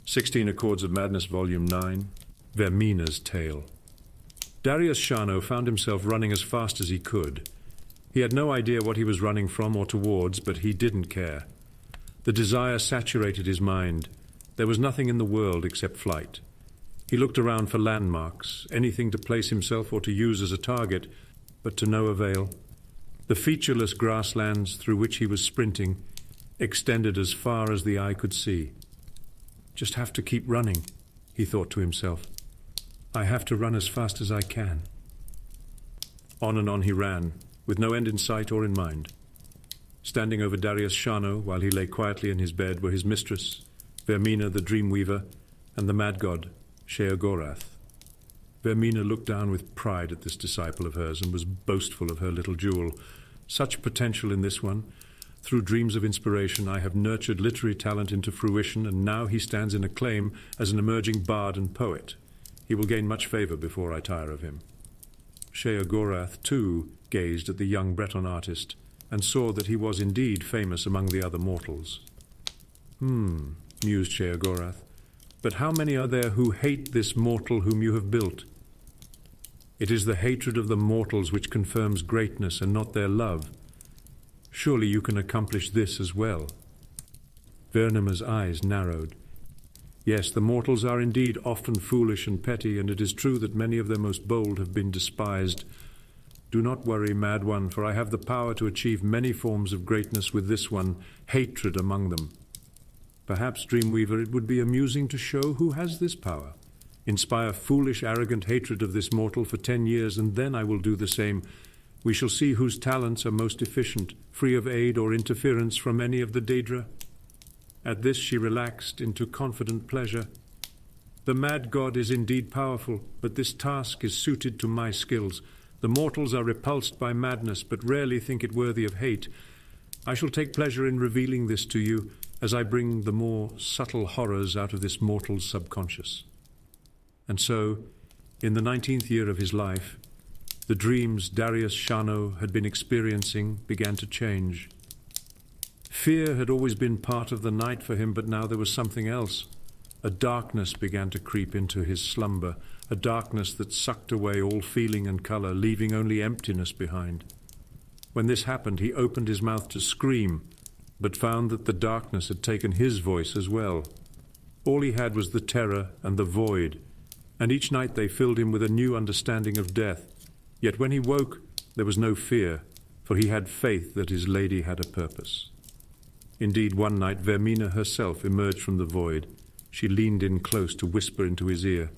16 Accords of Madness, Volume 9, Vaermina's Tale. Darius Shano found himself running as fast as he could. He had no idea what he was running from or towards, but he didn't care. The desire saturated his mind. There was nothing in the world except flight. He looked around for landmarks, anything to place himself or to use as a target, but to no avail. The featureless grasslands through which he was sprinting extended as far as the eye could see. Just have to keep running, he thought to himself. I have to run as fast as I can. On and on he ran, with no end in sight or in mind. Standing over Darius Shano while he lay quietly in his bed were his mistress, Vaermina the Dreamweaver, and the mad god, Sheogorath. Vaermina looked down with pride at this disciple of hers and was boastful of her little jewel. Such potential in this one. Through dreams of inspiration, I have nurtured literary talent into fruition, and now he stands in acclaim as an emerging bard and poet. He will gain much favor before I tire of him. Sheogorath, too, gazed at the young Breton artist and saw that he was indeed famous among the other mortals. Mused Sheogorath, but how many are there who hate this mortal whom you have built? It is the hatred of the mortals which confirms greatness and not their love. Surely you can accomplish this as well. Vaermina's eyes narrowed. Yes, the mortals are indeed often foolish and petty, and it is true that many of their most bold have been despised. Do not worry, mad one, for I have the power to achieve many forms of greatness with this one, hatred among them. Perhaps, Dreamweaver, it would be amusing to show who has this power. Inspire foolish, arrogant hatred of this mortal for 10 years, and then I will do the same. We shall see whose talents are most efficient, free of aid or interference from any of the Daedra. At this she relaxed into confident pleasure. The mad god is indeed powerful, but this task is suited to my skills. The mortals are repulsed by madness, but rarely think it worthy of hate. I shall take pleasure in revealing this to you, as I bring the more subtle horrors out of this mortal's subconscious. And so, in the 19th year of his life, the dreams Darius Shano had been experiencing began to change. Fear had always been part of the night for him, but now there was something else. A darkness began to creep into his slumber, a darkness that sucked away all feeling and color, leaving only emptiness behind. When this happened, he opened his mouth to scream, but found that the darkness had taken his voice as well. All he had was the terror and the void, and each night they filled him with a new understanding of death. Yet when he woke, there was no fear, for he had faith that his lady had a purpose. Indeed, one night Vaermina herself emerged from the void. She leaned in close to whisper into his ear,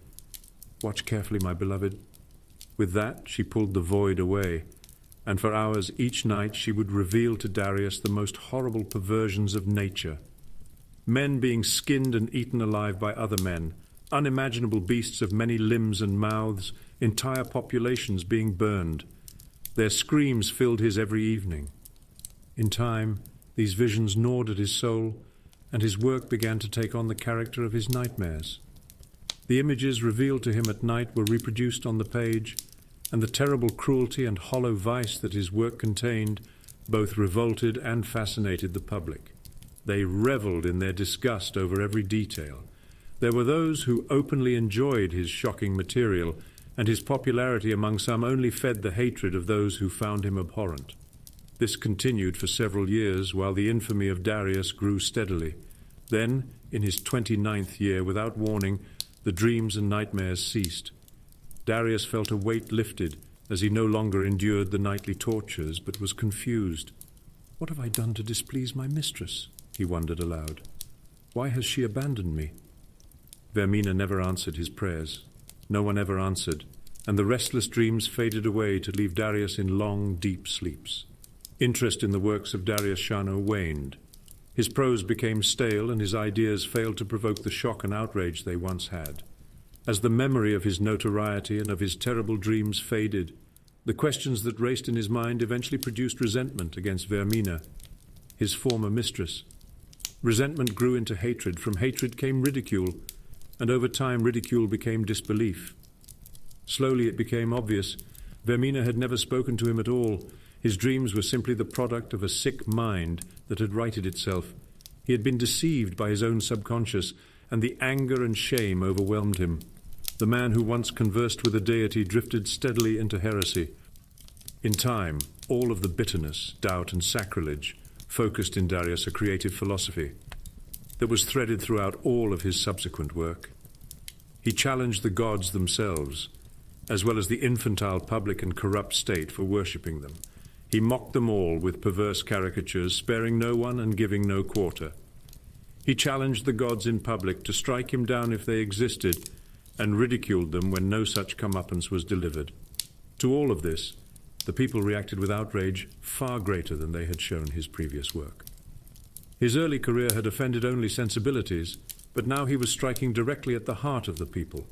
"Watch carefully, my beloved." With that, she pulled the void away, and for hours each night she would reveal to Darius the most horrible perversions of nature. Men being skinned and eaten alive by other men, unimaginable beasts of many limbs and mouths, entire populations being burned. Their screams filled his every evening. In time, these visions gnawed at his soul, and his work began to take on the character of his nightmares. The images revealed to him at night were reproduced on the page, and the terrible cruelty and hollow vice that his work contained both revolted and fascinated the public. They reveled in their disgust over every detail. There were those who openly enjoyed his shocking material, and his popularity among some only fed the hatred of those who found him abhorrent. This continued for several years, while the infamy of Darius grew steadily. Then, in his 29th year, without warning, the dreams and nightmares ceased. Darius felt a weight lifted, as he no longer endured the nightly tortures, but was confused. "What have I done to displease my mistress?" he wondered aloud. "Why has she abandoned me?" Vaermina never answered his prayers. No one ever answered, and the restless dreams faded away to leave Darius in long, deep sleeps. Interest in the works of Darius Shano waned. His prose became stale, and his ideas failed to provoke the shock and outrage they once had. As the memory of his notoriety and of his terrible dreams faded, the questions that raced in his mind eventually produced resentment against Vaermina, his former mistress. Resentment grew into hatred. From hatred came ridicule, and over time ridicule became disbelief. Slowly it became obvious. Vaermina had never spoken to him at all. His dreams were simply the product of a sick mind that had righted itself. He had been deceived by his own subconscious, and the anger and shame overwhelmed him. The man who once conversed with a deity drifted steadily into heresy. In time, all of the bitterness, doubt, and sacrilege focused in Darius a creative philosophy that was threaded throughout all of his subsequent work. He challenged the gods themselves, as well as the infantile public and corrupt state for worshipping them. He mocked them all with perverse caricatures, sparing no one and giving no quarter. He challenged the gods in public to strike him down if they existed, and ridiculed them when no such comeuppance was delivered. To all of this, the people reacted with outrage far greater than they had shown his previous work. His early career had offended only sensibilities, but now he was striking directly at the heart of the people.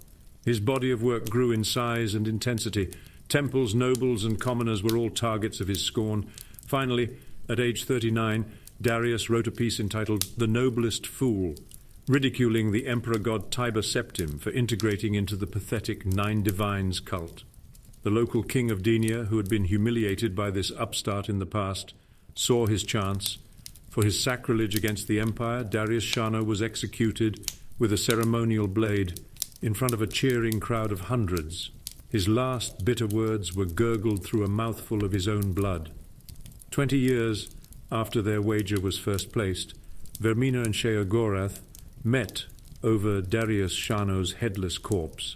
His body of work grew in size and intensity. Temples, nobles, and commoners were all targets of his scorn. Finally, at age 39, Darius wrote a piece entitled "The Noblest Fool," ridiculing the emperor god Tiber Septim for integrating into the pathetic Nine Divines cult. The local king of Denia, who had been humiliated by this upstart in the past, saw his chance. For his sacrilege against the empire, Darius Shano was executed with a ceremonial blade in front of a cheering crowd of hundreds. His last bitter words were gurgled through a mouthful of his own blood. 20 years after their wager was first placed, Vaermina and Sheogorath met over Darius Shano's headless corpse.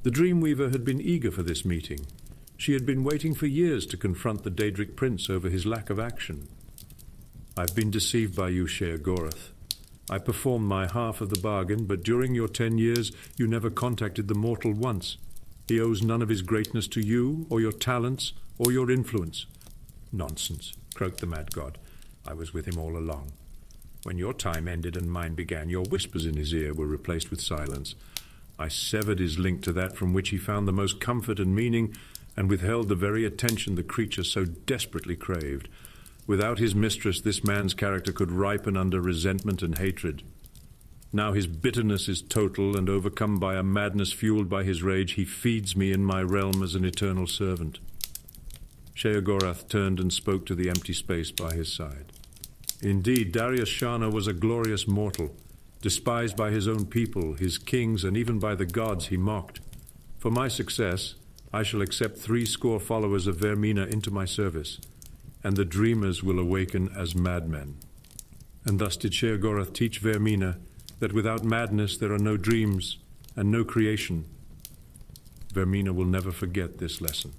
The Dreamweaver had been eager for this meeting. She had been waiting for years to confront the Daedric prince over his lack of action. "I've been deceived by you, Sheogorath. I performed my half of the bargain, but during your 10 years you never contacted the mortal once. He owes none of his greatness to you, or your talents, or your influence." "Nonsense," croaked the mad god. "I was with him all along. When your time ended and mine began, your whispers in his ear were replaced with silence. I severed his link to that from which he found the most comfort and meaning, and withheld the very attention the creature so desperately craved. Without his mistress, this man's character could ripen under resentment and hatred. Now his bitterness is total, and overcome by a madness fueled by his rage, he feeds me in my realm as an eternal servant." Sheogorath turned and spoke to the empty space by his side. Indeed, Darius Shano was a glorious mortal, despised by his own people, his kings, and even by the gods he mocked. For my success, I shall accept 70 followers of Vaermina into my service, and the dreamers will awaken as madmen. And thus did Sheogorath teach Vaermina that without madness there are no dreams and no creation. Vaermina will never forget this lesson.